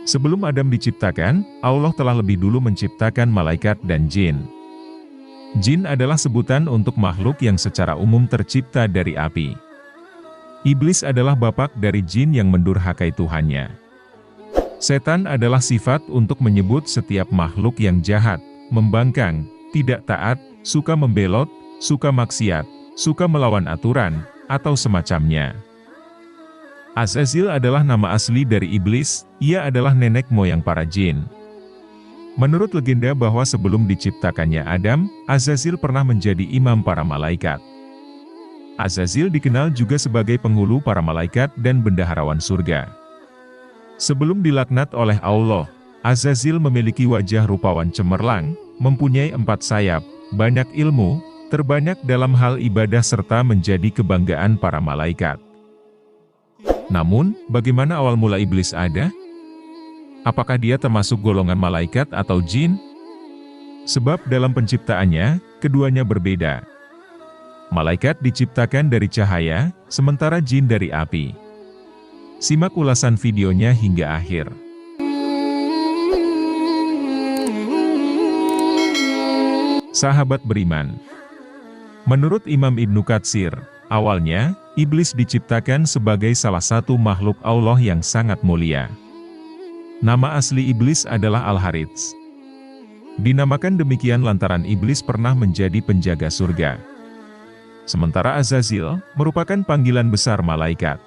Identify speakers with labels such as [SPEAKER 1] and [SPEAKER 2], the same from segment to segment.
[SPEAKER 1] Sebelum Adam diciptakan, Allah telah lebih dulu menciptakan malaikat dan jin. Jin adalah sebutan untuk makhluk yang secara umum tercipta dari api. Iblis adalah bapak dari jin yang mendurhakai Tuhannya. Setan adalah sifat untuk menyebut setiap makhluk yang jahat, membangkang, tidak taat, suka membelot, suka maksiat, suka melawan aturan, atau semacamnya. Azazil adalah nama asli dari iblis, ia adalah nenek moyang para jin. Menurut legenda bahwa sebelum diciptakannya Adam, Azazil pernah menjadi imam para malaikat. Azazil dikenal juga sebagai penghulu para malaikat dan bendaharawan surga. Sebelum dilaknat oleh Allah, Azazil memiliki wajah rupawan cemerlang, mempunyai 4 sayap, banyak ilmu, terbanyak dalam hal ibadah serta menjadi kebanggaan para malaikat. Namun, bagaimana awal mula iblis ada? Apakah dia termasuk golongan malaikat atau jin? Sebab dalam penciptaannya, keduanya berbeda. Malaikat diciptakan dari cahaya, sementara jin dari api. Simak ulasan videonya hingga akhir. Sahabat beriman. Menurut Imam Ibnu Katsir, awalnya, iblis diciptakan sebagai salah satu makhluk Allah yang sangat mulia. Nama asli iblis adalah Al-Harits. Dinamakan demikian lantaran iblis pernah menjadi penjaga surga. Sementara Azazil merupakan panggilan besar malaikat.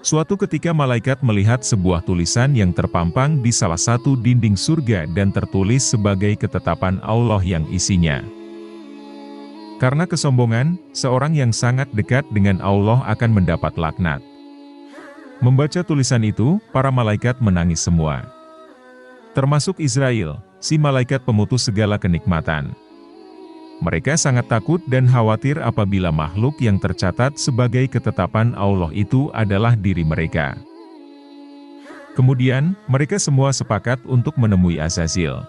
[SPEAKER 1] Suatu ketika malaikat melihat sebuah tulisan yang terpampang di salah satu dinding surga dan tertulis sebagai ketetapan Allah yang isinya. Karena kesombongan, seorang yang sangat dekat dengan Allah akan mendapat laknat. Membaca tulisan itu, para malaikat menangis semua. Termasuk Israel, si malaikat pemutus segala kenikmatan. Mereka sangat takut dan khawatir apabila makhluk yang tercatat sebagai ketetapan Allah itu adalah diri mereka. Kemudian, mereka semua sepakat untuk menemui Azazil.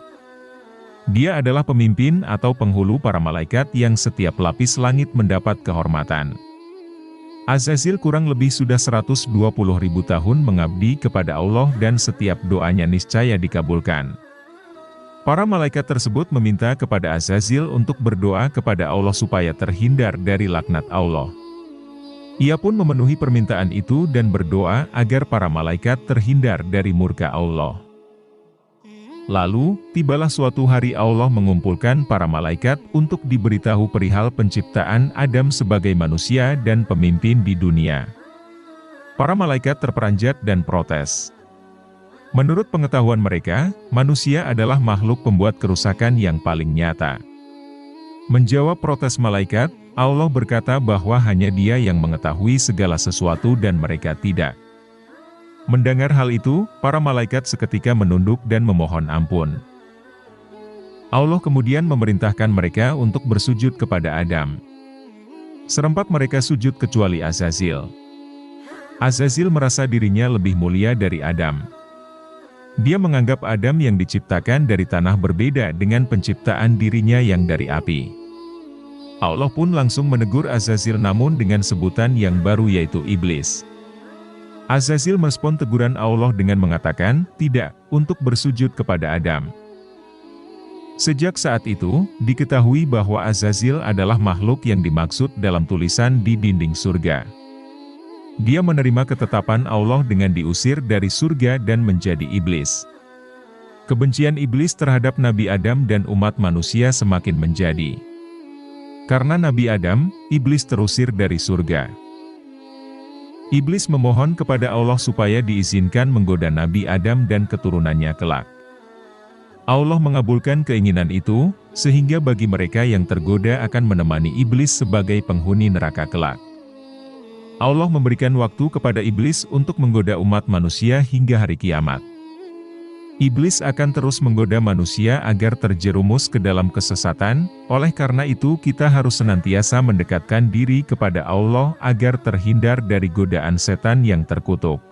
[SPEAKER 1] Dia adalah pemimpin atau penghulu para malaikat yang setiap lapis langit mendapat kehormatan. Azazil kurang lebih sudah 120.000 tahun mengabdi kepada Allah dan setiap doanya niscaya dikabulkan. Para malaikat tersebut meminta kepada Azazil untuk berdoa kepada Allah supaya terhindar dari laknat Allah. Ia pun memenuhi permintaan itu dan berdoa agar para malaikat terhindar dari murka Allah. Lalu, tibalah suatu hari Allah mengumpulkan para malaikat untuk diberitahu perihal penciptaan Adam sebagai manusia dan pemimpin di dunia. Para malaikat terperanjat dan protes. Menurut pengetahuan mereka, manusia adalah makhluk pembuat kerusakan yang paling nyata. Menjawab protes malaikat, Allah berkata bahwa hanya Dia yang mengetahui segala sesuatu dan mereka tidak. Mendengar hal itu, para malaikat seketika menunduk dan memohon ampun. Allah kemudian memerintahkan mereka untuk bersujud kepada Adam. Serempak mereka sujud kecuali Azazil. Azazil merasa dirinya lebih mulia dari Adam. Dia menganggap Adam yang diciptakan dari tanah berbeda dengan penciptaan dirinya yang dari api. Allah pun langsung menegur Azazil namun dengan sebutan yang baru yaitu iblis. Azazil merespon teguran Allah dengan mengatakan, tidak, untuk bersujud kepada Adam. Sejak saat itu, diketahui bahwa Azazil adalah makhluk yang dimaksud dalam tulisan di dinding surga. Dia menerima ketetapan Allah dengan diusir dari surga dan menjadi iblis. Kebencian iblis terhadap Nabi Adam dan umat manusia semakin menjadi. Karena Nabi Adam, iblis terusir dari surga. Iblis memohon kepada Allah supaya diizinkan menggoda Nabi Adam dan keturunannya kelak. Allah mengabulkan keinginan itu, sehingga bagi mereka yang tergoda akan menemani iblis sebagai penghuni neraka kelak. Allah memberikan waktu kepada iblis untuk menggoda umat manusia hingga hari kiamat. Iblis akan terus menggoda manusia agar terjerumus ke dalam kesesatan, oleh karena itu kita harus senantiasa mendekatkan diri kepada Allah agar terhindar dari godaan setan yang terkutuk.